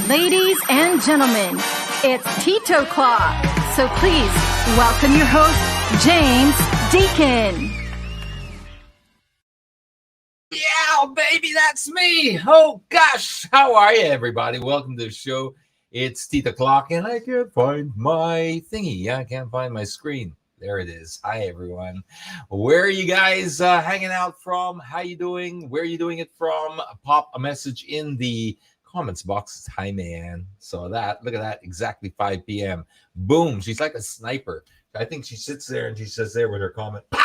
Ladies and gentlemen, it's titoclock. So please welcome your host, James Deacon. Yeah, baby, that's me. Oh, gosh. How are you, everybody? Welcome to the show. It's titoclock, and I can't find my thingy. I can't find my screen. There it is. Hi, everyone. Where are you guys hanging out from? How you doing? Where are you doing it from? Pop a message in the comments box. Hi, man. Saw that. Look at that. Exactly 5 p.m. Boom. She's like a sniper. I think she sits there and she says there with her comment, "Pah!"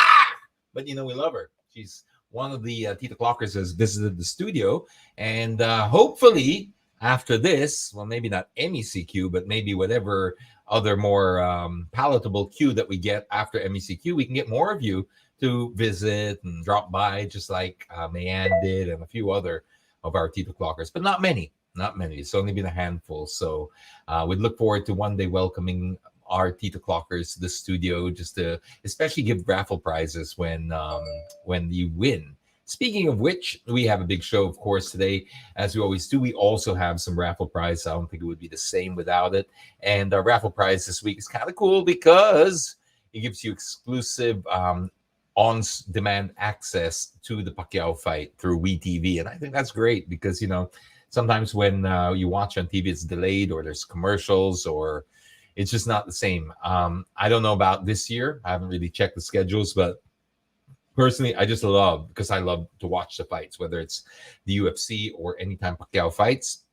But we love her. She's one of the Tito Clockers has visited the studio, and hopefully after this, well, maybe not MECQ, but maybe whatever other more palatable Q that we get after MECQ, we can get more of you to visit and drop by, just like Mayan did and a few other of our Tito Clockers, but not many. Not many. It's only been a handful. So we'd look forward to one day welcoming our Tito Clockers to the studio, just to especially give raffle prizes when you win. Speaking of which, we have a big show, of course, today, as we always do. We also have some raffle prizes. I don't think it would be the same without it. And our raffle prize this week is kind of cool because it gives you exclusive on-demand access to the Pacquiao fight through WeTV. And I think that's great because, sometimes when you watch on TV, it's delayed or there's commercials or it's just not the same. I don't know about this year. I haven't really checked the schedules, but personally, I just love, because I love to watch the fights, whether it's the UFC or anytime Pacquiao fights.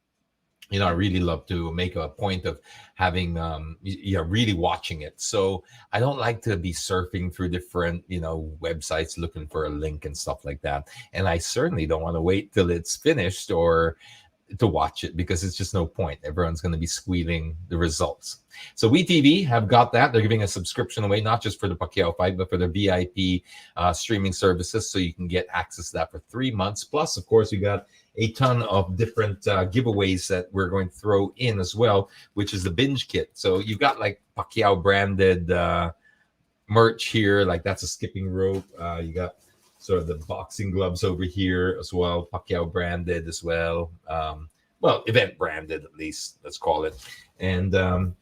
I really love to make a point of having, really watching it. So I don't like to be surfing through different, websites looking for a link and stuff like that. And I certainly don't want to wait till it's finished or to watch it because it's just no point. Everyone's going to be squealing the results. So WeTV have got that. They're giving a subscription away, not just for the Pacquiao fight, but for their VIP streaming services. So you can get access to that for 3 months. Plus, of course, we got a ton of different giveaways that we're going to throw in as well, which is the binge kit. So you've got like Pacquiao branded merch here, like that's a skipping rope. You got sort of the boxing gloves over here as well, Pacquiao branded as well. Event branded at least, let's call it. And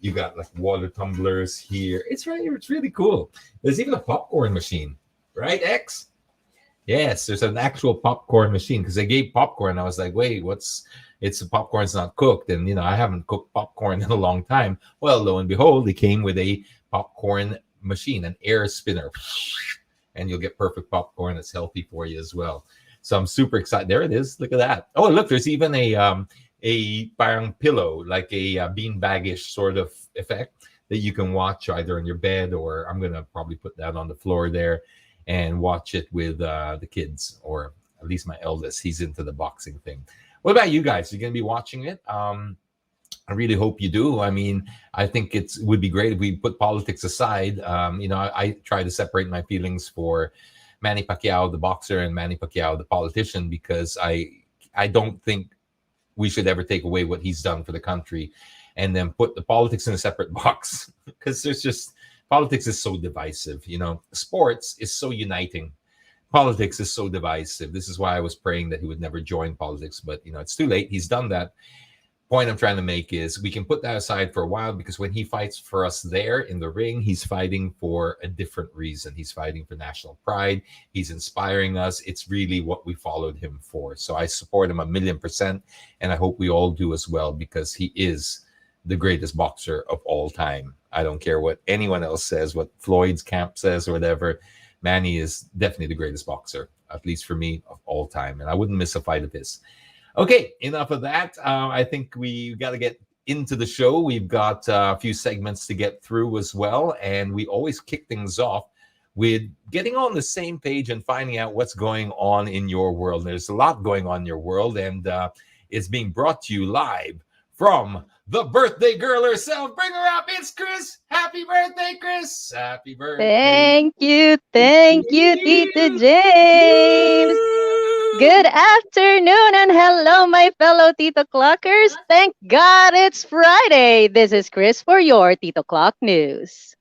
you got like water tumblers here. It's really cool. There's even a popcorn machine, right, X? Yes, there's an actual popcorn machine because they gave popcorn. I was like, wait, it's the popcorn's not cooked. And, I haven't cooked popcorn in a long time. Well, lo and behold, it came with a popcorn machine, an air spinner. And you'll get perfect popcorn that's healthy for you as well. So I'm super excited. There it is. Look at that. Oh, look, there's even a parang pillow, like a bean-baggish sort of effect that you can watch either in your bed, or I'm going to probably put that on the floor there and watch it with the kids, or at least my eldest. He's into the boxing thing. What about you guys? Are you going to be watching it? I really hope you do. I mean, I think it would be great if we put politics aside. I try to separate my feelings for Manny Pacquiao, the boxer, and Manny Pacquiao, the politician, because I don't think we should ever take away what he's done for the country and then put the politics in a separate box, because politics is so divisive. Sports is so uniting. Politics is so divisive. This is why I was praying that he would never join politics, but it's too late. He's done that. Point I'm trying to make is we can put that aside for a while, because when he fights for us there in the ring, he's fighting for a different reason. He's fighting for national pride. He's inspiring us. It's really what we followed him for. So I support him 1,000,000%, and I hope we all do as well, because he is the greatest boxer of all time. I don't care what anyone else says, what Floyd's camp says or whatever. Manny is definitely the greatest boxer, at least for me, of all time. And I wouldn't miss a fight of his. Okay, enough of that. I think we got to get into the show. We've got a few segments to get through as well. And we always kick things off with getting on the same page and finding out what's going on in your world. There's a lot going on in your world, and it's being brought to you live from the birthday girl herself. Bring her up. It's Chris. Happy birthday, Chris. Happy birthday. Thank you, Tito James. Good afternoon and hello, my fellow Tito Clockers. Thank God it's Friday. This is Chris for your Tito Clock News.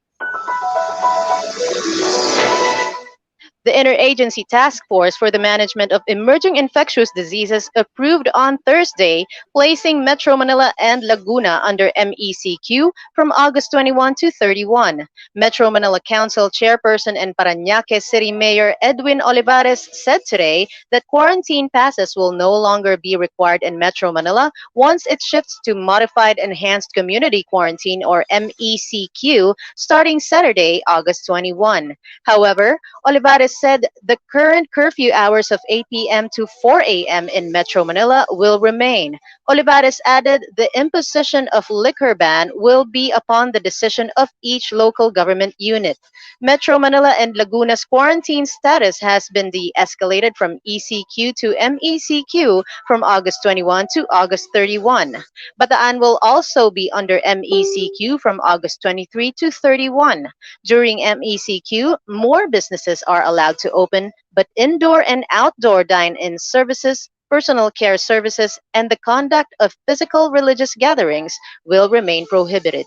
The Interagency Task Force for the Management of Emerging Infectious Diseases approved on Thursday placing Metro Manila and Laguna under MECQ from August 21 to 31. Metro Manila Council Chairperson and Parañaque City Mayor Edwin Olivares said today that quarantine passes will no longer be required in Metro Manila once it shifts to Modified Enhanced Community Quarantine or MECQ starting Saturday, August 21. However, Olivares said the current curfew hours of 8 p.m. to 4 a.m. in Metro Manila will remain. Olivares added the imposition of liquor ban will be upon the decision of each local government unit. Metro Manila and Laguna's quarantine status has been de-escalated from ECQ to MECQ from August 21 to August 31. Bataan will also be under MECQ from August 23 to 31. During MECQ, more businesses are allowed to open, but indoor and outdoor dine-in services, personal care services, and the conduct of physical religious gatherings will remain prohibited.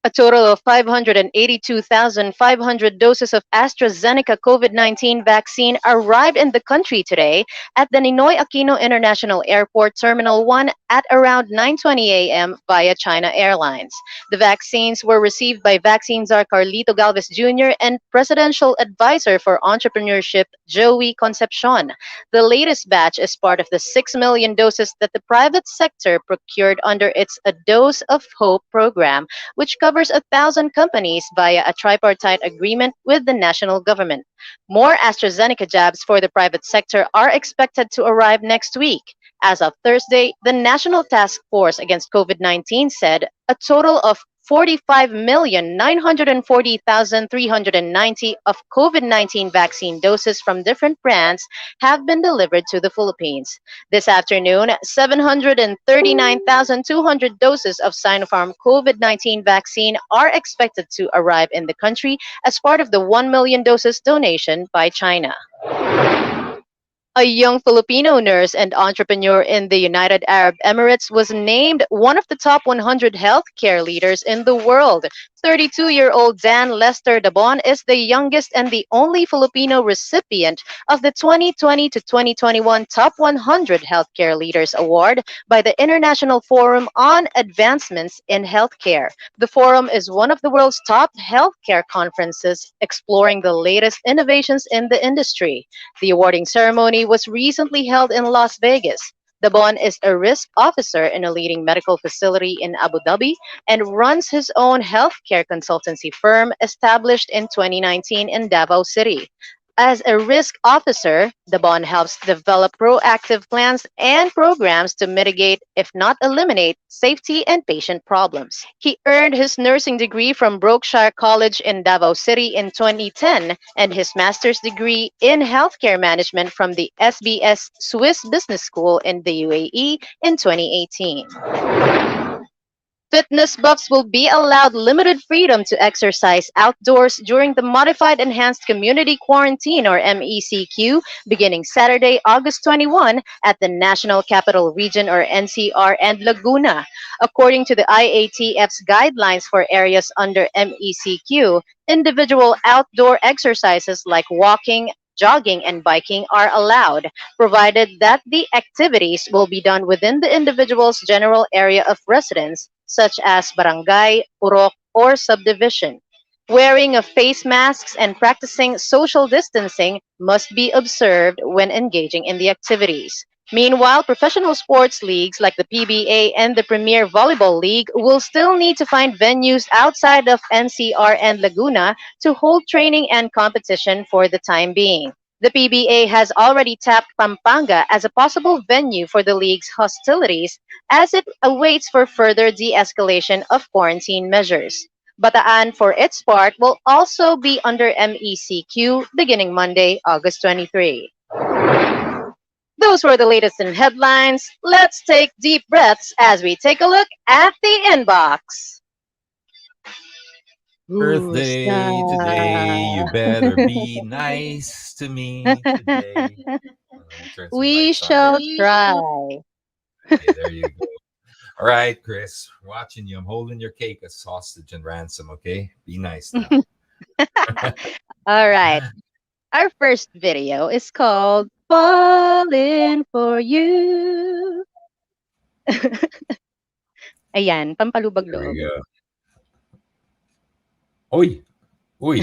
A total of 582,500 doses of AstraZeneca COVID-19 vaccine arrived in the country today at the Ninoy Aquino International Airport Terminal 1 at around 9:20 a.m. via China Airlines. The vaccines were received by Vaccine Czar Carlito Galvez Jr. and Presidential Advisor for Entrepreneurship Joey Concepcion. The latest batch is part of the 6 million doses that the private sector procured under its A Dose of Hope program, which covers 1,000 companies via a tripartite agreement with the national government. More AstraZeneca jabs for the private sector are expected to arrive next week. As of Thursday, the National Task Force Against COVID-19 said a total of 45,940,390 of COVID-19 vaccine doses from different brands have been delivered to the Philippines. This afternoon, 739,200 doses of Sinopharm COVID-19 vaccine are expected to arrive in the country as part of the 1 million doses donation by China. A young Filipino nurse and entrepreneur in the United Arab Emirates was named one of the top 100 healthcare leaders in the world. 32-year-old Dan Lester Dabon is the youngest and the only Filipino recipient of the 2020 to 2021 Top 100 Healthcare Leaders Award by the International Forum on Advancements in Healthcare. The forum is one of the world's top healthcare conferences exploring the latest innovations in the industry. The awarding ceremony was recently held in Las Vegas. Dabon is a risk officer in a leading medical facility in Abu Dhabi and runs his own healthcare consultancy firm established in 2019 in Davao City. As a risk officer, Dabon helps develop proactive plans and programs to mitigate, if not eliminate, safety and patient problems. He earned his nursing degree from Brookshire College in Davao City in 2010 and his master's degree in healthcare management from the SBS Swiss Business School in the UAE in 2018. Fitness buffs will be allowed limited freedom to exercise outdoors during the Modified Enhanced Community Quarantine or MECQ beginning Saturday, August 21 at the National Capital Region or NCR and Laguna. According to the IATF's guidelines for areas under MECQ, individual outdoor exercises like walking, jogging, and biking are allowed, provided that the activities will be done within the individual's general area of residence, such as barangay, purok, or subdivision. Wearing of face masks and practicing social distancing must be observed when engaging in the activities. Meanwhile, professional sports leagues like the PBA and the Premier Volleyball League will still need to find venues outside of NCR and Laguna to hold training and competition for the time being. The PBA has already tapped Pampanga as a possible venue for the league's hostilities as it awaits for further de-escalation of quarantine measures. Bataan, for its part, will also be under MECQ beginning Monday, August 23. Those were the latest in headlines. Let's take deep breaths as we take a look at the inbox. Ooh, Birthday today, you better be nice to me today. Let me turn some we lights on here. shall try. Okay, there you go. All right, Chris, watching you. I'm holding your cake as hostage and ransom, okay? Be nice now. All right. Our first video is called Falling for You. Ayan, pampalubag Here we loob. go. Uy, uy.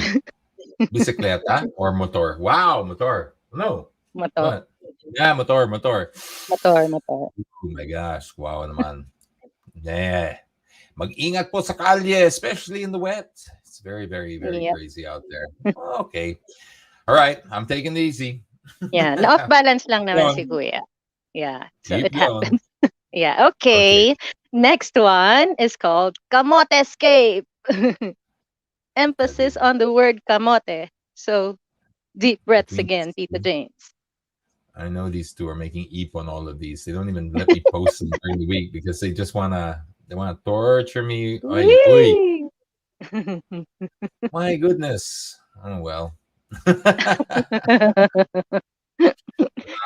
Bicicleta or motor? Wow, motor. No. Motor, What? Yeah, motor, motor. motor. Oh my gosh. Wow naman. Yeah. Mag-ingat po sa kalye, especially in the wet. It's very, very, very Yep. crazy out there. Okay. All right. I'm taking it easy. Yeah, na-off balance lang Go naman si on. Kuya. Yeah, so Keep it going. happens. Yeah, Okay. okay. Next one is called Kamote Escape. Emphasis on the word kamote. So, deep breaths Between again, Tita James. I know these two are making eep on all of these. They don't even let me post them during the week because they wanna torture me. Oy, oy, Whee! my goodness. Oh well. Wala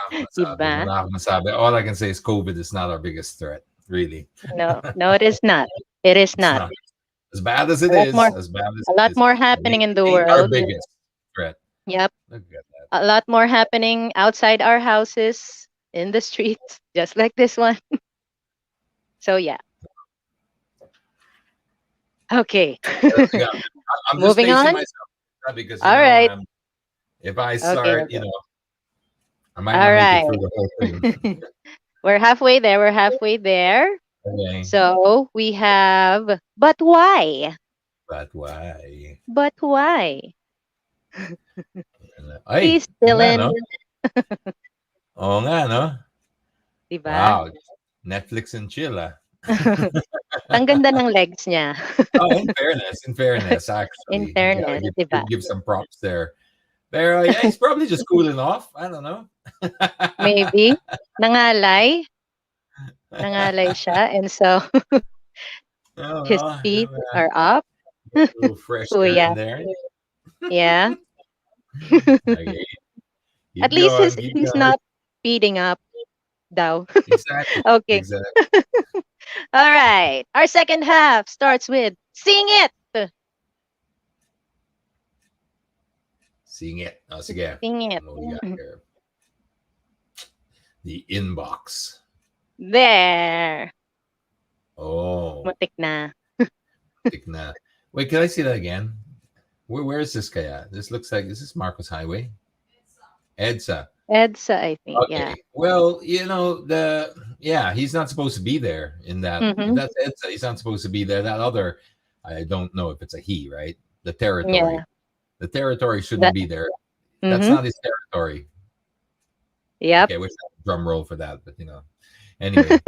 akong masabi. Diba? Wala akong masabi. All I can say is COVID is not our biggest threat, really. No, no, it is not. It is It's not. not. As bad as it A lot more, is, as bad as a it lot is, more it happening in the ain't our world. biggest threat. Yep. Look at that. A lot more happening outside our houses, in the streets, just like this one. So yeah. Okay. Yeah, I'm just Moving pacing on. myself because All right. if I Okay. start, Okay. I might All not make it right. through the whole thing. We're halfway there. We're halfway there. Okay, So we have, but why? but why? But why? Ay, He's oo still nga, in, no? Oo nga, no? diba? Wow, Netflix and chill, ah. Ang ganda ng legs niya. Oh, in fairness, In actually, you gotta fairness, diba? give some props there. Pero yeah, he's probably just cooling off. I don't know. Maybe. Nangalay. Nangalay siya. And so, I don't his know. feet are up. A little fresh air in Kuya. there. Yeah. Okay, At keep least going, keep he's going. not speeding up daw. Exactly, Okay. exactly. All right. Our second half starts with Sing It. Seeing it. Oh, sige. Sing It. What do we got here? The inbox. There. Oh, Matik na. tik na. Wait, can I see that again? Where is this guy at? This looks like, is this Marcos Highway? EDSA. EDSA, I think. Yeah. Okay. Well, he's not supposed to be there in that. If Mm-hmm. that's EDSA, he's not supposed to be there. That other, I don't know if it's a he, right? The territory. Yeah. The territory shouldn't That. be there. That's Mm-hmm. not his territory. Yep. Okay, I wish I had a drum roll for that, but Anyway,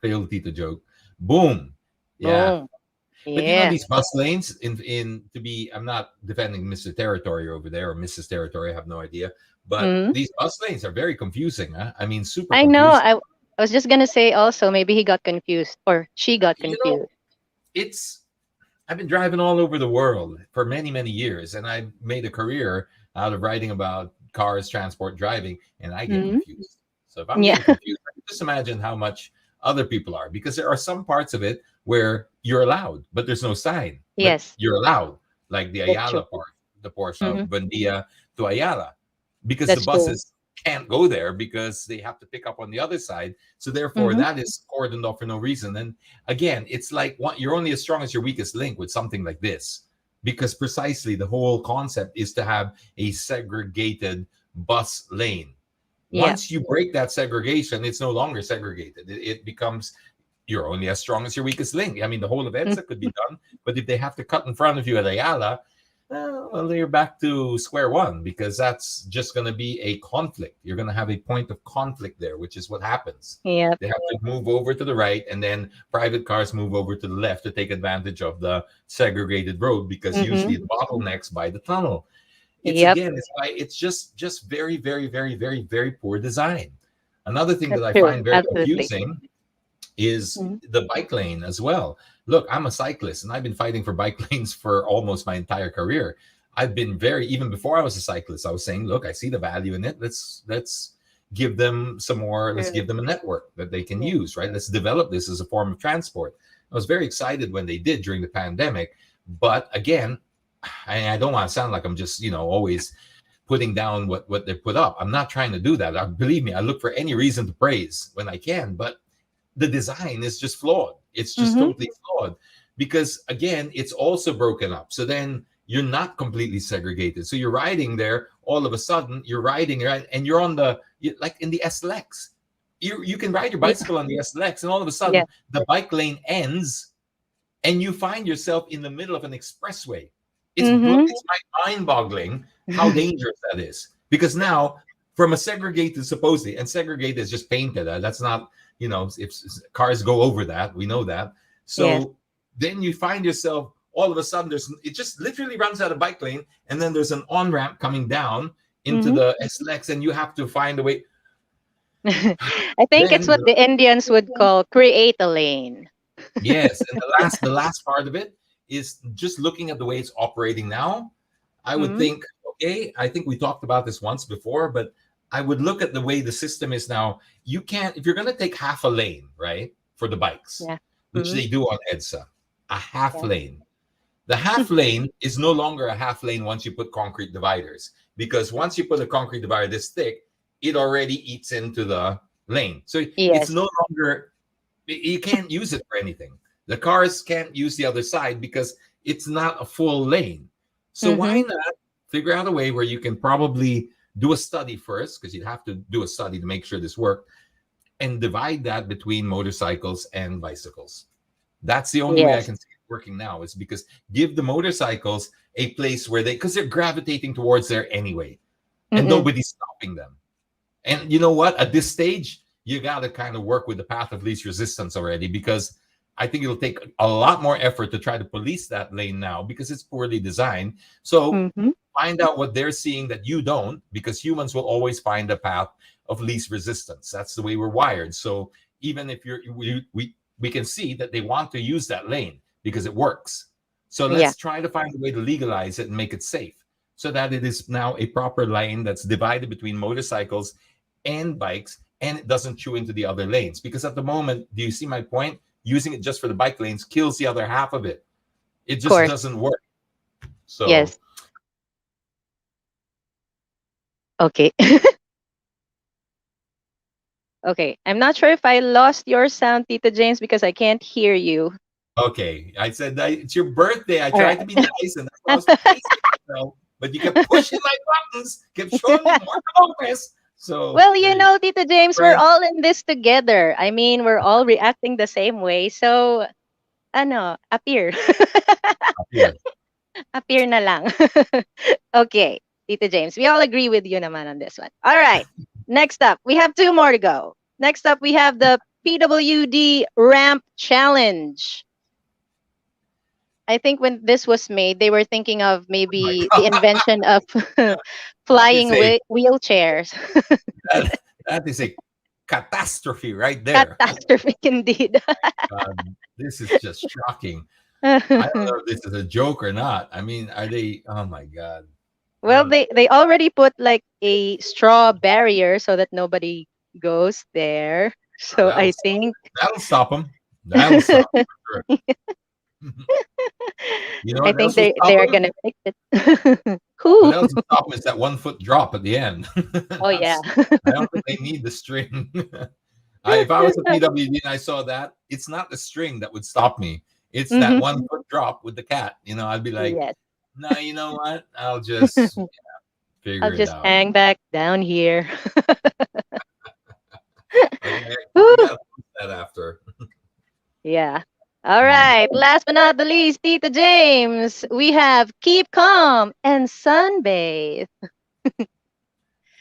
failed Tito joke. Boom. Yeah. Boom. But Yeah. these bus lanes I'm not defending Mr. Territory over there or Mrs. Territory, I have no idea. But Mm. these bus lanes are very confusing, huh? I mean, super I know. confusing. I was just gonna say also maybe he got confused or she got You know, confused. I've been driving all over the world for many, many years, and I made a career out of writing about cars, transport, driving, and I get Mm-hmm. confused. So if I'm Yeah. getting confused, I can just imagine how much other people are, because there are some parts of it where you're allowed, but there's no sign. But Yes. you're allowed, like the That's true. Ayala part, the portion Mm-hmm. of Buendia to Ayala, because the That's true. buses can't go there because they have to pick up on the other side. So therefore, Mm-hmm. that is cordoned off for no reason. And again, it's like you're only as strong as your weakest link with something like this, because precisely the whole concept is to have a segregated bus lane. Yeah. Once you break that segregation, it's no longer segregated. It becomes, you're only as strong as your weakest link. I mean, the whole of EDSA could be done, but if they have to cut in front of you at Ayala, well, you're back to square one, because that's just going to be a conflict. You're going to have a point of conflict there, which is what happens. Yep. They have to move over to the right, and then private cars move over to the left to take advantage of the segregated road, because Mm-hmm. usually the bottlenecks by the tunnel. Yep. It's just very, very, very, very, very poor design. Another thing That's that I true. find very Absolutely. confusing is Mhm. the bike lane as well. Look, I'm a cyclist, and I've been fighting for bike lanes for almost my entire career. I've been even before I was a cyclist, I was saying, look, I see the value in it. Let's give them some more. Let's give them a network that they can use, right? Let's develop this as a form of transport. I was very excited when they did during the pandemic, but again, I don't want to sound like I'm just, always putting down what they put up. I'm not trying to do that. Believe me, I look for any reason to praise when I can, but the design is just flawed. It's just Mm-hmm. totally flawed because again, it's also broken up. So then you're not completely segregated. So you're riding there, all of a sudden you're riding, right, and you're on like in the SLX. You can ride your Yeah. bicycle on the SLX, and all of a Yeah. sudden the bike lane ends, and you find yourself in the middle of an expressway. Mm-hmm. It's mind-boggling how dangerous that is. Because now, from a segregated, supposedly, and segregated is just painted. That's not, if cars go over that, we know that. Yes. So then you find yourself all of a sudden it just literally runs out of bike lane, and then there's an on ramp coming down into Mm-hmm. the SLX, and you have to find a way. I think it's Then what the Indians would call create a lane. yes, and the last part of it is just looking at the way it's operating now. I would Mm-hmm. think, okay, I think we talked about this once before, but I would look at the way the system is now. You can't, if you're going to take half a lane, right, for the bikes, Yeah. which Mm-hmm. they do on EDSA, a half Yeah. lane. The half lane is no longer a half lane once you put concrete dividers, because once you put a concrete divider this thick, it already eats into the lane. So it's Yes. no longer, you can't use it for anything. The cars can't use the other side because it's not a full lane. So why Mm-hmm. not figure out a way where you can probably do a study first, because you'd have to do a study to make sure this worked, and divide that between motorcycles and bicycles. That's the only way I Yes. can see it working now, is because give the motorcycles a place where because they're gravitating towards there anyway, and Mm-mm. nobody's stopping them. And you know what? At this stage, you got to kind of work with the path of least resistance already, because I think it'll take a lot more effort to try to police that lane now because it's poorly designed. So Mm-hmm. find out what they're seeing that you don't, because humans will always find a path of least resistance. That's the way we're wired. So even if we can see that they want to use that lane because it works. So Yeah. let's try to find a way to legalize it and make it safe, so that it is now a proper lane that's divided between motorcycles and bikes, and it doesn't chew into the other lanes. Because at the moment, do you see my point? Using it just for the bike lanes kills the other half of it. It Of just course. doesn't work. So Yes. Okay. Okay. I'm not sure if I lost your sound, Tito James, because I can't hear you. okay, I said it's your birthday. I All tried to right. be nice, and that's why I was pacing myself. But you kept pushing my buttons, kept showing me Mark Lopez. So Well, there you go. Tito James, we're Right all in this together. I mean, we're all reacting the same way. So, ano, appear. up here. Appear na lang. Okay, Tito James, we all agree with you naman on this one. All right. Next up, we have two more to go. Next up, we have the PWD Ramp Challenge. I think when this was made, they were thinking of Oh my maybe the God. invention of That is flying a wheelchairs. that is a catastrophe right there. Catastrophic indeed. This is just shocking. I don't know if this is a joke or not. I mean, are they? Oh my God. Well, Well, they already put like a straw barrier so that nobody goes there. So that'll I think that'll stop them. That'll stop 'em for sure. You know I what think else will stop they're them? gonna fix it. What Who? else will stop them is that 1 foot drop at the end. Oh yeah. I don't think they need the string. If I was a PWD and I saw that, it's not the string that would stop me. It's that Hmm. 1 foot drop with the cat. I'd be like, Yes. no, you know what? I'll just I'll figure it just out. hang back down here. Okay, we Whew. gotta post that after. Yeah. All Oh my right. Last but not the least, Tita James, we have Keep Calm and Sunbathe.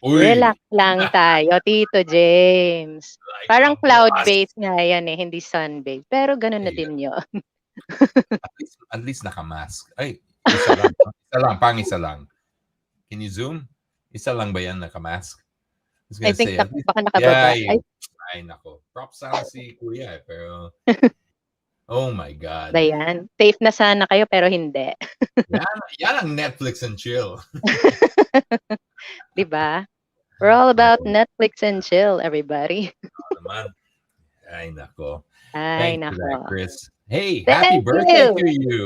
Uy, Relax lang tayo, Tito James. like a Parang boss. cloud-based nga yan eh, hindi sun-based. Pero ganun na Hey, din yun. at least naka-mask. Ay, isa lang. Isa lang, pang isa lang. Can you zoom? Isa lang ba yan naka-mask? I was I gonna think say, at least, baka yeah, nakababa. Ay, ay, nako. Props sana si Kuya pero, oh my ba God. yan? Safe na sana kayo pero hindi. Yan ang Netflix and chill. 'Di ba? We're all about Oo Netflix and chill, everybody. naman. Ay, nako. Ay, Thanks for that, nako. Chris. Hey, happy Thank birthday you. to you.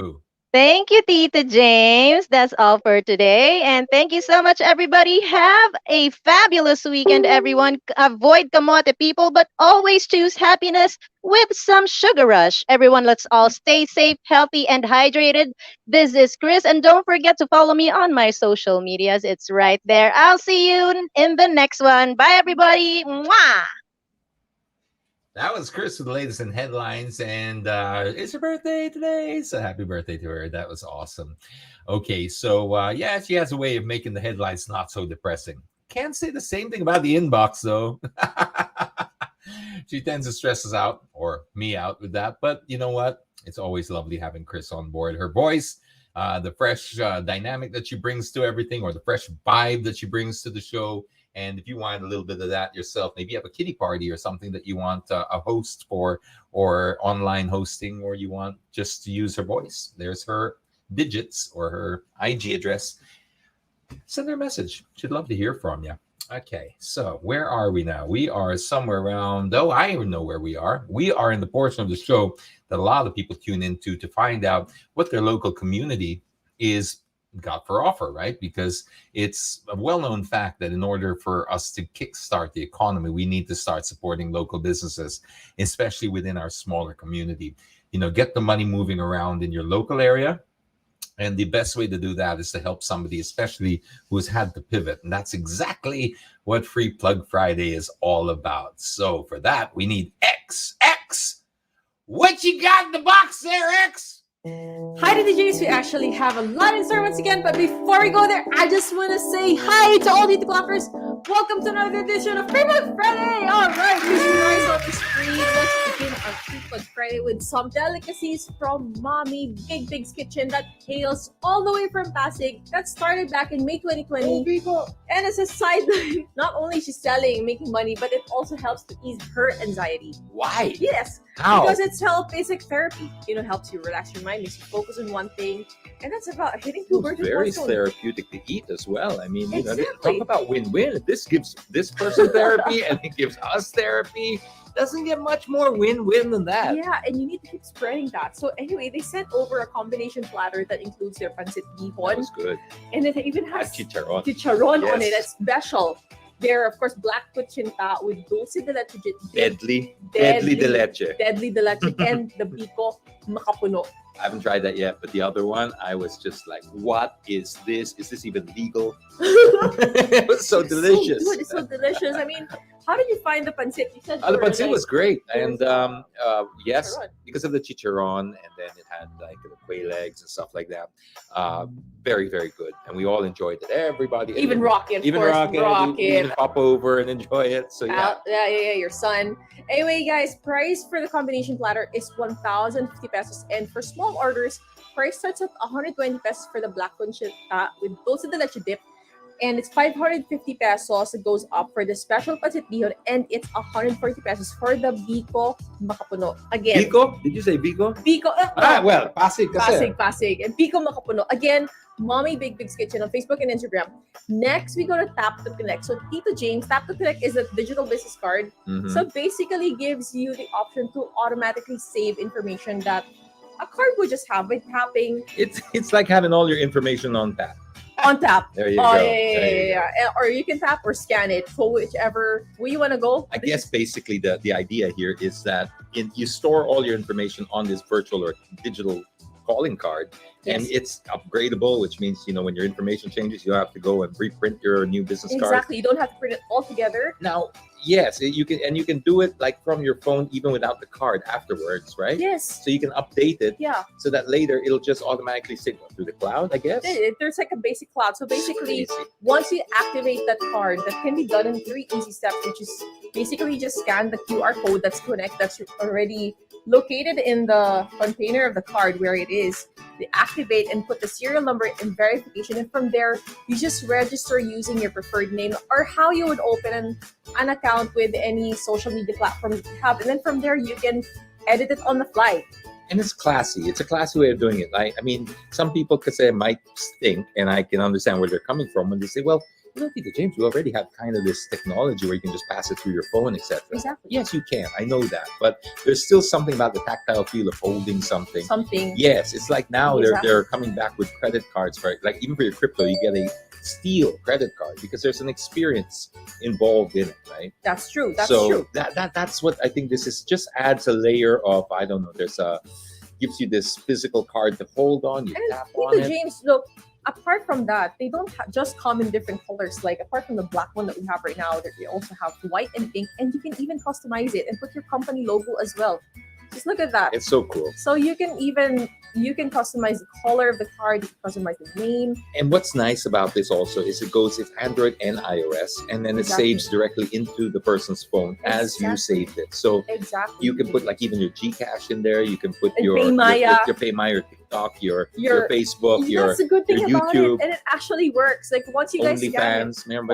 Thank you, Tita James. That's all for today. And thank you so much, everybody. Have a fabulous weekend, everyone. Avoid kamote people, but always choose happiness with some sugar rush. Everyone, let's all stay safe, healthy, and hydrated. This is Chris, and don't forget to follow me on my social medias. It's right there. I'll see you in the next one. Bye, everybody. Mwah! That was Chris with the latest in headlines, and it's her birthday today, so happy birthday to her. That was awesome. Okay, so yeah, she has a way of making the headlines not so depressing. Can't say the same thing about the inbox, though. She tends to stress us out, or me out with that, but you know what? It's always lovely having Chris on board. Her voice, the fresh dynamic that she brings to everything, or the fresh vibe that she brings to the show. And if you want a little bit of that yourself, maybe you have a kiddie party or something that you want a host for, or online hosting, or you want just to use her voice. There's her digits or her IG address. Send her a message. She'd love to hear from you. Okay, so where are we now? We are somewhere around, I even know where we are. We are in the portion of the show that a lot of people tune into to find out what their local community is got for offer, right? Because it's a well-known fact that in order for us to kickstart the economy, we need to start supporting local businesses, especially within our smaller community. Get the money moving around in your local area. And the best way to do that is to help somebody, especially who has had to pivot. And that's exactly what Free Plug Friday is all about. So for that, we need X. What you got in the box there, X? Hi to DJs, we actually have a lot in store once again, but before we go there, I just want to say hi to all the clockers. Welcome to another edition of Free Plug Friday! Alright, visual rise on the screen. Let's begin our Free Plug Friday with some delicacies from Mommy Big's Kitchen that hails all the way from Pasig. That started back in May 2020. And as a side note, not only she's selling, making money, but it also helps to ease her anxiety. Why? Yes. How? Because it's basic therapy. Helps you relax your mind, makes you focus on one thing, and that's about hitting two birds with one Very stone. therapeutic to eat as well. I mean, Exactly. talk about win-win. This gives this person therapy, and it gives us therapy. Doesn't get much more win-win than that. Yeah, and you need to keep spreading that. So anyway, they sent over a combination platter that includes their pancit That bihon, was good. and it even has Chicharron. chicharron on it. Yes. That's special. There, of course, black kuchinta with dulce de leche, Deadly de leche. deadly de leche, and the biko makapuno. I haven't tried that yet, but the other one, I was just like, what is this? Is this even legal? It was so delicious. So good. It's so delicious. I mean, how did you find the pancit? You said The pancit was great. And yes, chicharron. because of the chicharron, and then it had like the quail legs and stuff like that. Very, very good. And we all enjoyed it. Everybody. Even Rocket, Even of course. Rocket. Rocket. Even pop over and enjoy it. So yeah. Yeah, your son. Anyway, guys, price for the combination platter is 1,050 pesos. And for small orders, price starts at 120 pesos for the black conchita with dulce de leche dip. And it's 550 pesos. It goes up for the special pancit bihon. And it's 140 pesos for the biko makapuno. Again, Biko? Did you say Biko? biko. Well, Pasig kasi. Pasig. And biko makapuno. Again, Mommy Big's Kitchen on Facebook and Instagram. Next, we go to Tap to Connect. So Tito James, Tap to Connect is a digital business card. Mhm. So basically gives you the option to automatically save information that a card would just have by tapping It's like having all your information on tap. on tap. There you Oh, go. yeah. There you go. Or you can tap or scan it for whichever way you want to go. I guess basically the idea here is that you store all your information on this virtual or digital calling card, and Yes. it's upgradable, which means when your information changes, you have to go and reprint your new business card. Exactly. You don't have to print it all together. Now, yes, you can do it like from your phone even without the card afterwards, right? Yes. So you can update it Yeah. so that later it'll just automatically sync through the cloud, I guess. There's like a basic cloud. So basically, Easy. once you activate that card, that can be done in 3 easy steps, which is basically just scan the QR code that's already located in the container of the card where it is. They activate and put the serial number in verification, and from there you just register using your preferred name or how you would open an account with any social media platform that you have, and then from there you can edit it on the fly. And it's classy. It's a classy way of doing it. I mean, some people could say it might stink, and I can understand where they're coming from when they say, well, Well, Tito James, we already have kind of this technology where you can just pass it through your phone, etc. Exactly. Yes, you can. I know that, but there's still something about the tactile feel of holding something. Yes, it's like now they're coming back with credit cards for like even for your crypto, you get a Steel credit card because there's an experience involved in it, right? That's true. That's what I think. This is just adds a layer of I don't know. There's a gives you this physical card to hold on. You tap on it. James, look. Apart from that, they don't just come in different colors. Like apart from the black one that we have right now, they also have white and pink, and you can even customize it and put your company logo as well. Just look at that. It's so cool. So you can customize the color of the card, you can customize the name. And what's nice about this also is it's Android and iOS, and then it saves directly into the person's phone as you saved it. So you can put like even your Gcash in there. You can put your PayMaya, your TikTok, your Facebook, that's the good thing your about YouTube. it, and it actually works. Like once you guys scan it, no,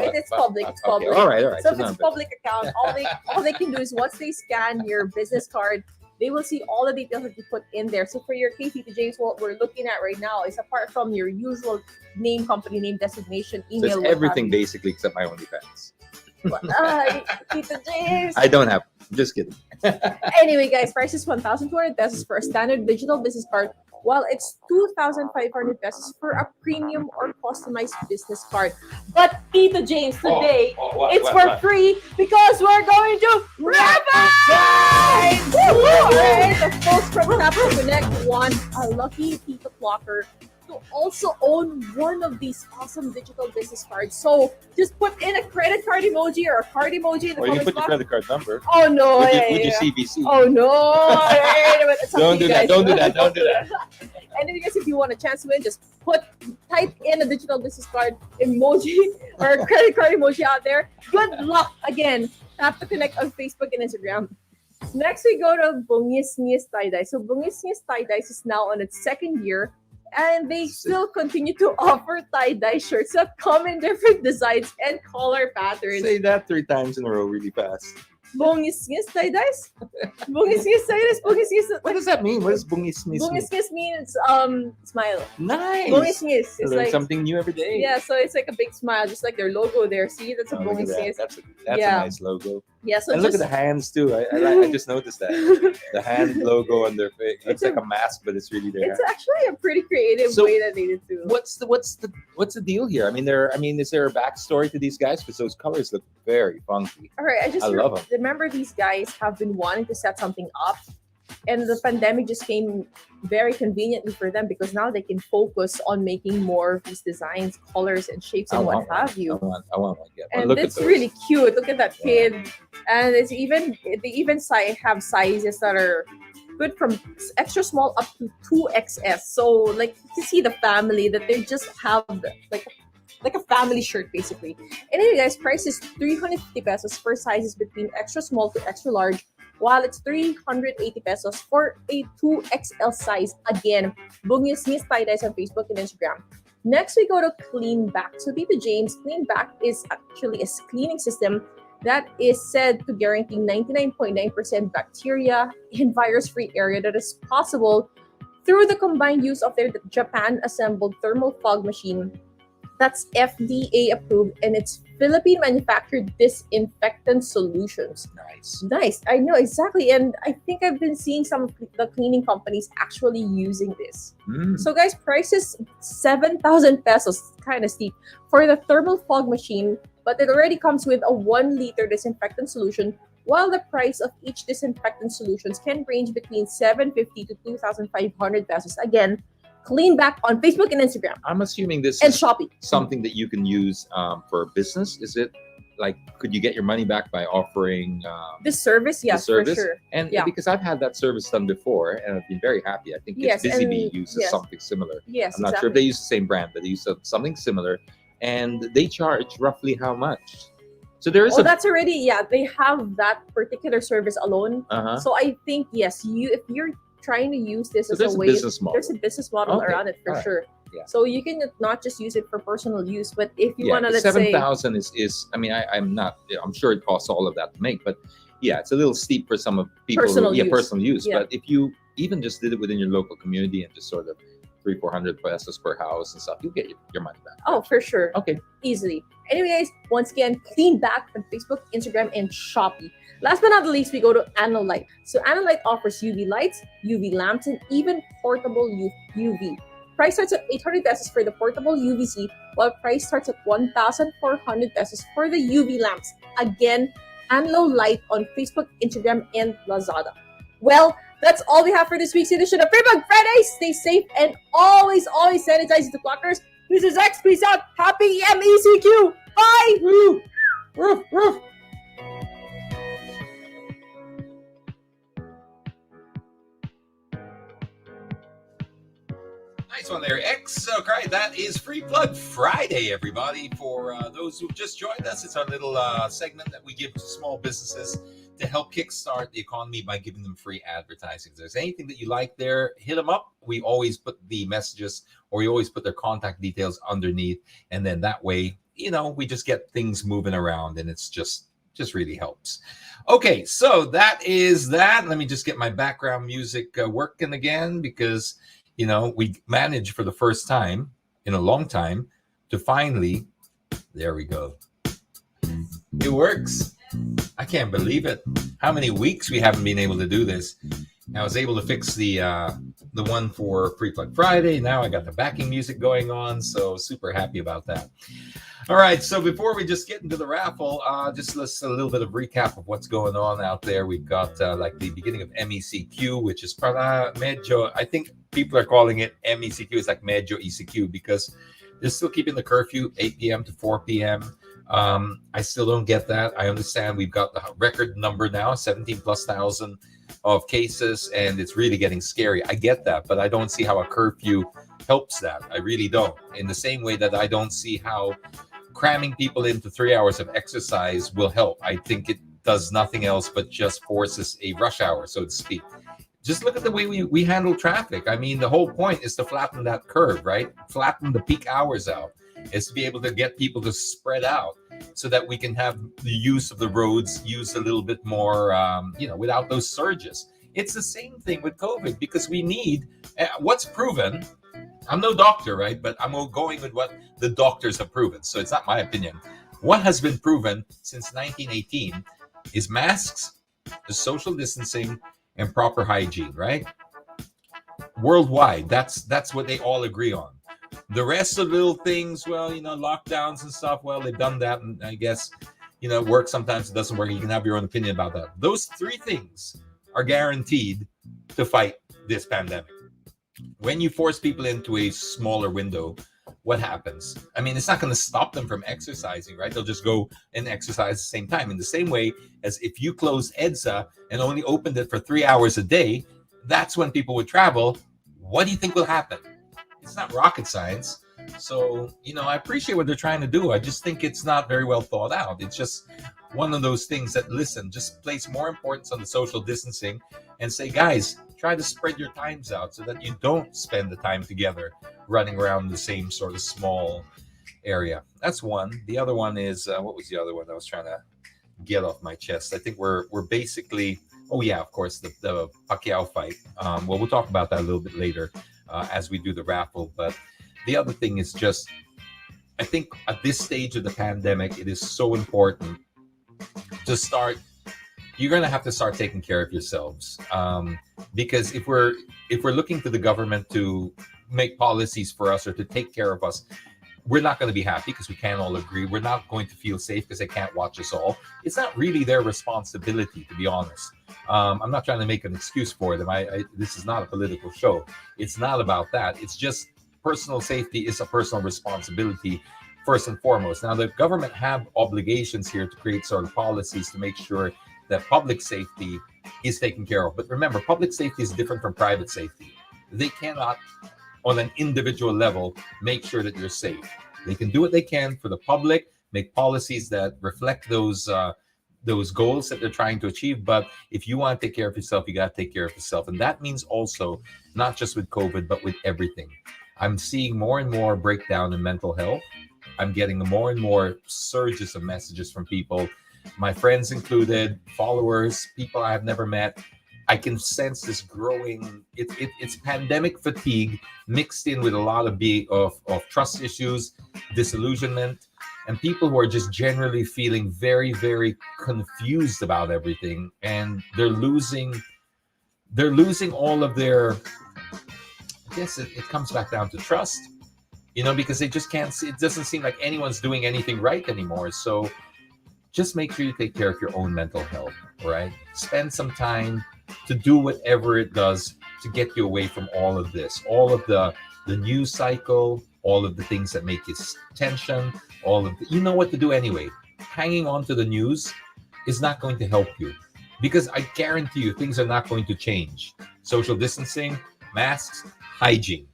it's public. It's public. Okay. All right. So if it's a public account, all they can do is once they scan your business card, they will see all the details that you put in there. So for your case, Tito James, what we're looking at right now is apart from your usual name, company name, designation, email, so it's everything basically except my OnlyFans. Tito James. I don't have. Just kidding. Anyway, guys, price is 1,200 pesos for a standard digital business card, while it's 2,500 pesos for a premium or customized business card. But Tito James, today it's for free because we're going to Rapid! Alright, the folks from Rapid Connect won a lucky Tito Clocker to also own one of these awesome digital business cards. So just put in a credit card emoji or a card emoji in the or you comments can put box. your credit card number. Oh no! With your CVC. Oh no! Don't do that. Don't do that. And then guys, if you want a chance to win, just type in a digital business card emoji or a credit card emoji out there. Good luck again. Tap to connect on Facebook and Instagram. Next, we go to Bungis Nias Tie-Dye. So Bungis Nias Tie-Dye is now on its second year, and they still continue to offer tie-dye shirts that come in different designs and color patterns. Say that 3 times in a row really fast. Bungis Nias Tie-Dyes? Bungis Nias Tie-Dyes? Bungis Nias. What does that mean? What does Bungis Nias mean? Bungis Nias means smile. Nice. Bungis Nias is like something new every day. Yeah, so it's like a big smile, just like their logo there. See, that's a Bungis Nias. That's a nice logo. Yeah, so and look at the hands too. I just noticed that the hand logo on their face. It looks like a mask, but it's really there. It's actually a pretty creative way that they did too. What's the deal here? I mean, is there a backstory to these guys? Because those colors look very funky. All right, I love them. Remember, these guys have been wanting to set something up, and the pandemic just came very conveniently for them because now they can focus on making more of these designs, colors, and shapes, and what have you. I want one. Yeah. And it's really cute. Look at that kid, and they even have sizes that are good from extra small up to 2XS. So like you see the family that they just have like a family shirt basically. And anyway, guys, price is 350 pesos for sizes between extra small to extra large, while it's 380 pesos for a 2XL size. Again, Bungis Nias Tie-Dyes on Facebook and Instagram. Next, we go to Clean Back. So Tito James, Clean Back is actually a cleaning system that is said to guarantee 99.9% bacteria and virus-free area that is possible through the combined use of their Japan-assembled thermal fog machine that's FDA approved, and it's Philippine manufactured disinfectant solutions. Nice. I know exactly, and I think I've been seeing some of the cleaning companies actually using this. So guys, price is 7,000 pesos, kind of steep for the thermal fog machine, but it already comes with a 1-liter disinfectant solution, while the price of each disinfectant solutions can range between 750 to 2,500 pesos. Again, Clean Back on Facebook and Instagram. I'm assuming this and is Shopee. Something that you can use for business. Is it like, could you get your money back by offering this service? Yes, for sure. And because I've had that service done before and I've been very happy. I think Busy Bee uses something similar. Yes, I'm not sure if they use the same brand, but they use something similar, and they charge roughly how much? So there is that's already they have that particular service alone. So I think if you're trying to use this as a way, there's a business model around it for sure. Yeah. So you can not just use it for personal use, but if you want to, let's 7,000 is. I mean, I'm not. I'm sure it costs all of that to make, but it's a little steep for some of people. Personal use. Yeah. But if you even just did it within your local community and just sort of 300-400 pesos per house and stuff, you get your money back. Oh, for sure. Okay. Easily. Anyways, once again, clean back on Facebook, Instagram, and Shopee. Last but not least, we go to Anolite. So Anolite offers UV lights, UV lamps, and even portable UV. Price starts at 800 pesos for the portable UVC, while price starts at 1,400 pesos for the UV lamps. Again, Anolite on Facebook, Instagram, and Lazada. Well, that's all we have for this week's edition of Free Bug Friday. Stay safe and always sanitize the clockers. This is X. Peace out. Happy MECQ. Bye. Woo. Woof, woof. Nice one there, X. Okay, that is Free Plug Friday, everybody. For those who've just joined us, it's our little segment that we give to small businesses to help kickstart the economy by giving them free advertising. If there's anything that you like there, hit them up. We always put the messages, or we always put their contact details underneath, and then that way, we just get things moving around, and it's just really helps. Okay, so that is that. Let me just get my background music working again, because we managed for the first time in a long time to finally, there we go. It works. I can't believe it. How many weeks we haven't been able to do this. I was able to fix the one for Free Plug Friday. Now I got the backing music going on, so super happy about that. All right, so before we just get into the raffle, just let's a little bit of recap of what's going on out there. We've got like the beginning of MECQ, which is medyo. I think people are calling it MECQ. It's like medyo ECQ because they're still keeping the curfew 8 p.m. to 4 p.m. I still don't get that. I understand we've got the record number now, 17,000+ of cases, and it's really getting scary. I get that, but I don't see how a curfew helps that. I really don't. In the same way that I don't see how cramming people into 3 hours of exercise will help. I think it does nothing else but just forces a rush hour, so to speak. Just look at the way we handle traffic. I mean, the whole point is to flatten that curve, right? Flatten the peak hours out, is to be able to get people to spread out so that we can have the use of the roads used a little bit more, without those surges. It's the same thing with COVID, because we need what's proven. I'm no doctor, right? But I'm going with what the doctors have proven. So it's not my opinion. What has been proven since 1918 is masks, the social distancing, and proper hygiene, right? Worldwide, that's what they all agree on. The rest of the little things, well, lockdowns and stuff, well, they've done that, and I guess, it works sometimes, it doesn't work. You can have your own opinion about that. Those three things are guaranteed to fight this pandemic. When you force people into a smaller window, what happens? I mean, it's not going to stop them from exercising, right? They'll just go and exercise at the same time. In the same way as if you closed EDSA and only opened it for 3 hours a day, that's when people would travel. What do you think will happen? It's not rocket science. So, I appreciate what they're trying to do. I just think it's not very well thought out. It's just one of those things that, just place more importance on the social distancing and say, guys, try to spread your times out so that you don't spend the time together running around the same sort of small area. That's one. The other one is, what was the other one I was trying to get off my chest? I think we're basically, oh yeah, of course, the Pacquiao fight. Well, we'll talk about that a little bit later as we do the raffle. But the other thing is just, I think at this stage of the pandemic, it is so important to start. You're going to have to start taking care of yourselves, because if we're looking to the government to make policies for us or to take care of us, we're not going to be happy because we can't all agree. We're not going to feel safe because they can't watch us all. It's not really their responsibility, to be honest. I'm not trying to make an excuse for them. This is not a political show. It's not about that. It's just personal safety is a personal responsibility first and foremost. Now, the government have obligations here to create sort of policies to make sure that public safety is taken care of. But remember, public safety is different from private safety. They cannot, on an individual level, make sure that you're safe. They can do what they can for the public, make policies that reflect those goals that they're trying to achieve. But if you want to take care of yourself, you got to take care of yourself. And that means also not just with COVID, but with everything. I'm seeing more and more breakdown in mental health. I'm getting more and more surges of messages from people, my friends included, followers, people I have never met, I can sense this growing. It's pandemic fatigue mixed in with a lot of trust issues, disillusionment, and people who are just generally feeling very, very confused about everything, and they're losing all of their. I guess it comes back down to trust, because they just can't see. It doesn't seem like anyone's doing anything right anymore. So just make sure you take care of your own mental health, right? Spend some time to do whatever it does to get you away from all of this, all of the news cycle, all of the things that make you tension, you know what to do anyway. Hanging on to the news is not going to help you, because I guarantee you things are not going to change. Social distancing, masks, hygiene.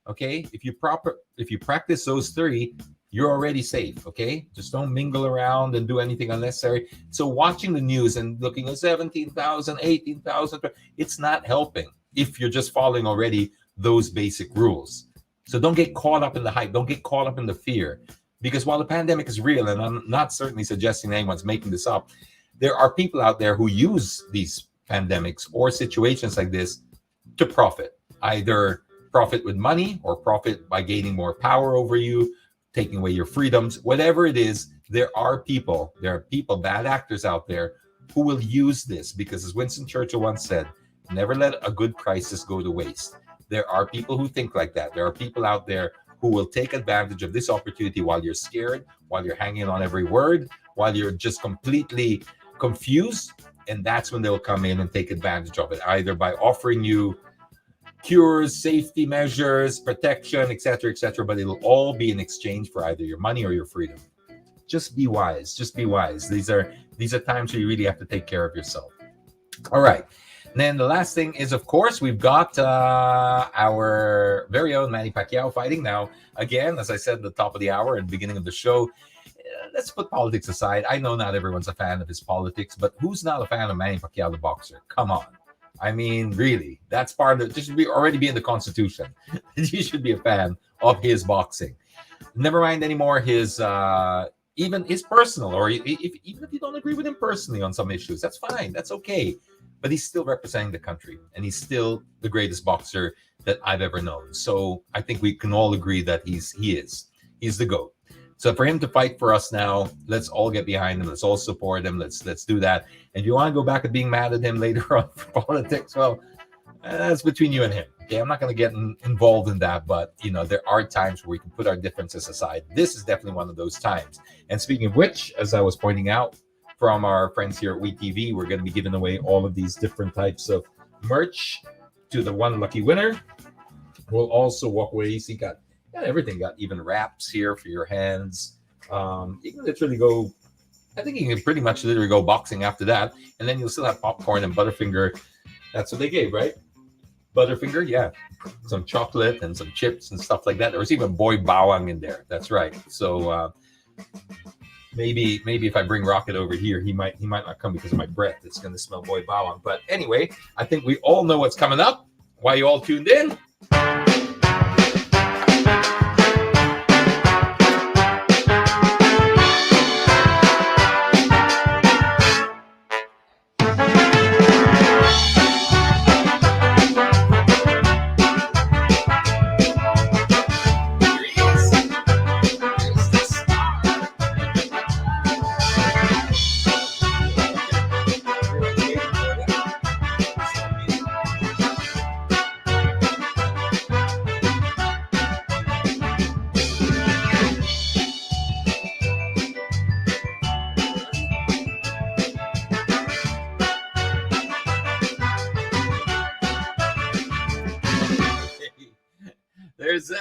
Okay, if you practice those three, you're already safe. Okay, just don't mingle around and do anything unnecessary. So watching the news and looking at 17,000, 18,000, it's not helping if you're just following already those basic rules. So don't get caught up in the hype. Don't get caught up in the fear, because while the pandemic is real, and I'm not certainly suggesting anyone's making this up, there are people out there who use these pandemics or situations like this to profit, either profit with money or profit by gaining more power over you, taking away your freedoms, whatever it is. There are people, bad actors out there who will use this, because as Winston Churchill once said, never let a good crisis go to waste. There are people who think like that. There are people out there who will take advantage of this opportunity while you're scared, while you're hanging on every word, while you're just completely confused. And that's when they'll come in and take advantage of it, either by offering you cures, safety measures, protection, etc., but it'll all be in exchange for either your money or your freedom. Just be wise. These are times where you really have to take care of yourself. All right. And then the last thing is, of course, we've got our very own Manny Pacquiao fighting now. Again, as I said at the top of the hour and beginning of the show, let's put politics aside. I know not everyone's a fan of his politics, but who's not a fan of Manny Pacquiao, the boxer? Come on. I mean, really, that's part of it. Just already be in the Constitution. You should be a fan of his boxing. Never mind anymore his even his personal, or even if you don't agree with him personally on some issues, that's fine. That's okay. But he's still representing the country, and he's still the greatest boxer that I've ever known. So I think we can all agree that he's the GOAT. So for him to fight for us now, let's all get behind him. Let's all support him. Let's do that. And if you want to go back to being mad at him later on for politics, well, that's between you and him. Okay, I'm not going to get involved in that, but there are times where we can put our differences aside. This is definitely one of those times. And speaking of which, as I was pointing out from our friends here at WeTV, we're going to be giving away all of these different types of merch to the one lucky winner. We'll also walk away. See, got everything. Got even wraps here for your hands. You can literally go. I think you can pretty much literally go boxing after that, and then you'll still have popcorn and Butterfinger. That's what they gave, right? Butterfinger, yeah. Some chocolate and some chips and stuff like that. There was even boy bawang in there. That's right. So maybe if I bring Rocket over here, he might not come because of my breath. It's going to smell boy bawang. But anyway, I think we all know what's coming up. Why you all tuned in?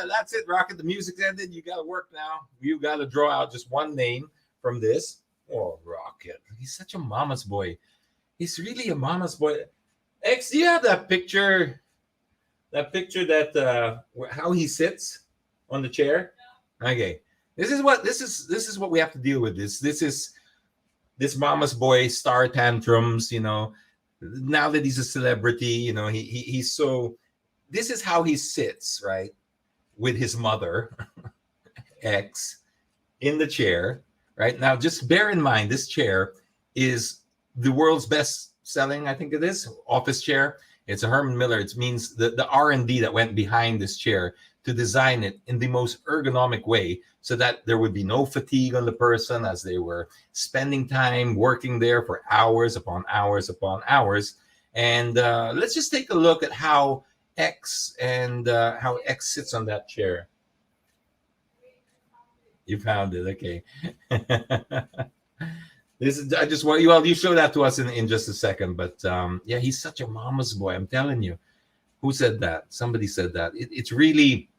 That's it, Rocket. The music's ended. You got to work now. You got to draw out just one name from this. Oh, Rocket. He's such a mama's boy. He's really a mama's boy. X, do you have that picture? That picture that how he sits on the chair? Okay. This is what we have to deal with. This is mama's boy star tantrums, now that he's a celebrity, he's so. This is how he sits, right? With his mother, X, in the chair, right? Now, just bear in mind, this chair is the world's best selling, I think it is, office chair. It's a Herman Miller. It means the R&D that went behind this chair to design it in the most ergonomic way so that there would be no fatigue on the person as they were spending time working there for hours upon hours upon hours. And let's just take a look at how X sits on that chair. You found it, okay. This is, I just want you show that to us in just a second. But yeah, he's such a mama's boy. I'm telling you. Who said that? Somebody said that. It's really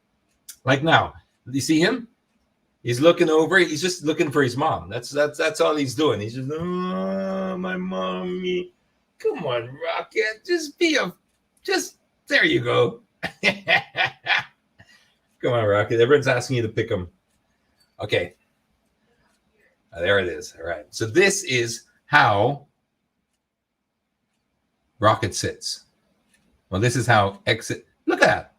like now. You see him? He's looking over. He's just looking for his mom. That's all he's doing. He's just, oh, my mommy. Come on, Rocket. Just there you go. Come on, Rocket. Everyone's asking you to pick him. Okay. There it is. All right. So this is how Rocket sits. Well, this is how exit. Look at that.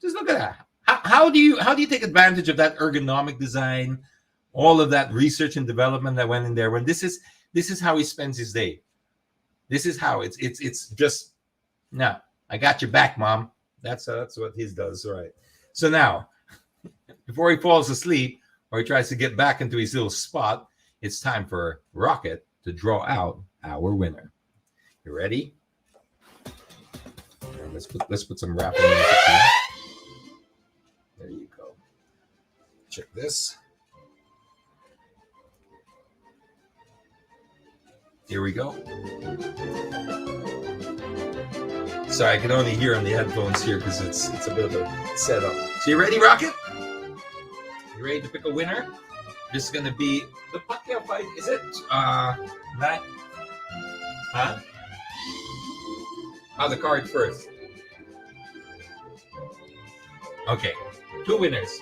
Just look at that. How do you take advantage of that ergonomic design, all of that research and development that went in there? When this is how he spends his day. This is how it's just no. I got your back, Mom. That's what he does. All right. So now, before he falls asleep or he tries to get back into his little spot, it's time for Rocket to draw out our winner. You ready? Let's put some raffle music here. There you go. Check this. Here we go. Sorry, I can only hear on the headphones here because it's a bit of a setup. So you ready, Rocket? You ready to pick a winner? This is going to be the Pacquiao fight. Is it? Matt? Huh? The card first. Okay, 2 winners.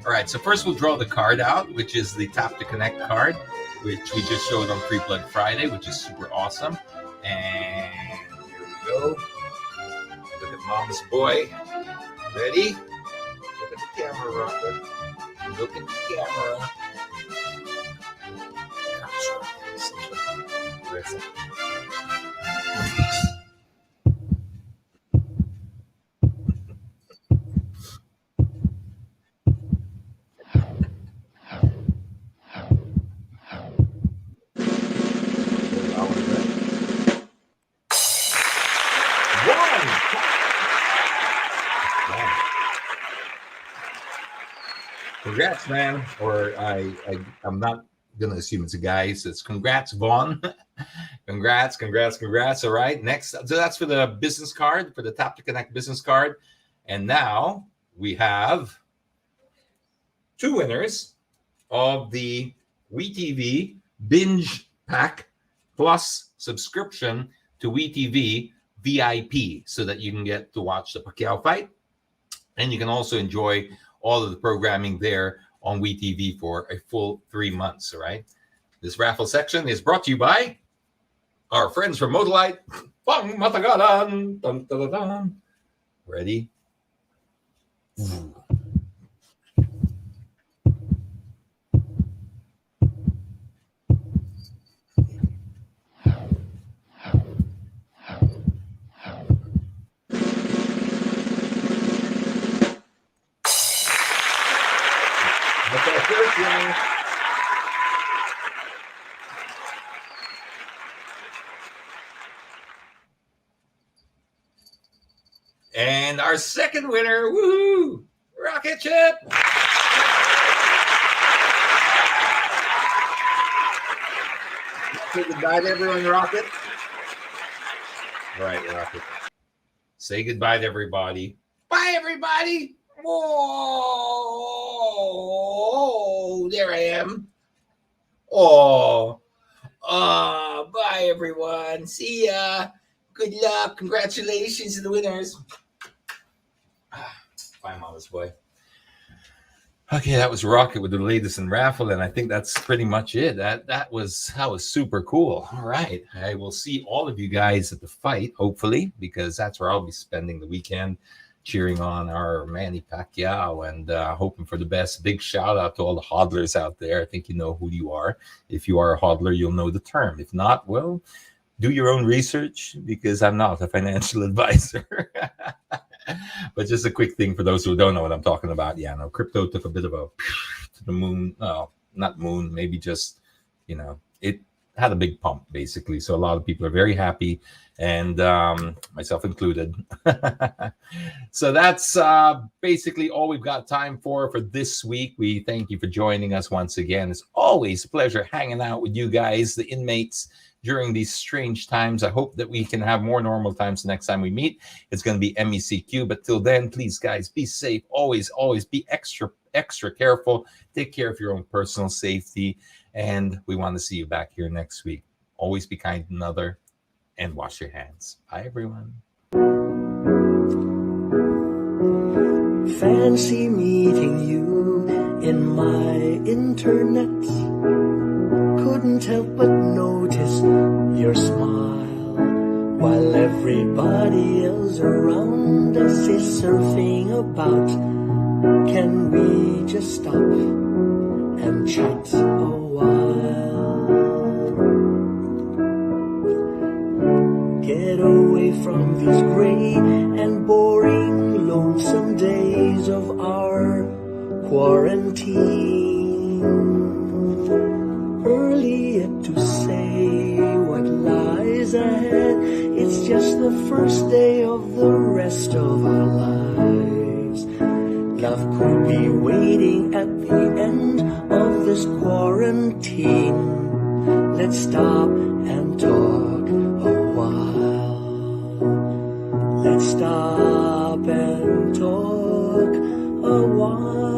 All right, so first we'll draw the card out, which is the Tap to Connect card, which we just showed on Free Plug Friday, which is super awesome. And here we go. Look at Mama's boy. Ready? Look at the camera, Rocket. Look at the camera. Where's it? Congrats, man. Or I'm not gonna assume it's a guy. So it's congrats, Vaughn. congrats. All right. Next, so that's for the business card, for the Tap to Connect business card. And now we have 2 winners of the WeTV binge pack plus subscription to WeTV VIP, so that you can get to watch the Pacquiao fight, and you can also enjoy all of the programming there on WeTV for a full 3 months. All right. This raffle section is brought to you by our friends from Modalite. Pang matagalan. Dun, dun, dun, dun. Ready? And our second winner, woohoo, Rocket Chip. Say goodbye to everyone, Rocket. All right, Rocket. Say goodbye to everybody. Bye, everybody. Whoa, there I am. Oh, bye, everyone. See ya. Good luck. Congratulations to the winners. Bye, Mama's boy. Okay, that was Rocket with the latest in raffle, and I think that's pretty much it. That was super cool. All right, I will see all of you guys at the fight, hopefully, because that's where I'll be spending the weekend, cheering on our Manny Pacquiao and hoping for the best. Big shout out to all the hodlers out there. I think you know who you are. If you are a hodler, you'll know the term. If not, well, do your own research because I'm not a financial advisor. But just a quick thing for those who don't know what I'm talking about. Yeah, no, crypto took a bit of a to the moon. Oh, not moon, maybe just, it had a big pump basically. So a lot of people are very happy, and myself included. So that's basically all we've got time for this week. We thank you for joining us once again. It's always a pleasure hanging out with you guys, the inmates, during these strange times. I hope that we can have more normal times the next time we meet. It's going to be MECQ, but till then, please, guys, be safe. Always be extra careful. Take care of your own personal safety, and we want to see you back here next week. Always be kind to another, and wash your hands. Bye, everyone. Fancy meeting you in my internet. Couldn't help but notice your smile, while everybody else around us is surfing about. Can we just stop and chat a while? Get away from these gray and boring, lonesome days of our quarantine. Early yet to say what lies ahead. It's just the first day of the rest of our lives. Love could be waiting at the end of this quarantine. Let's stop and talk a while. Let's stop and talk a while.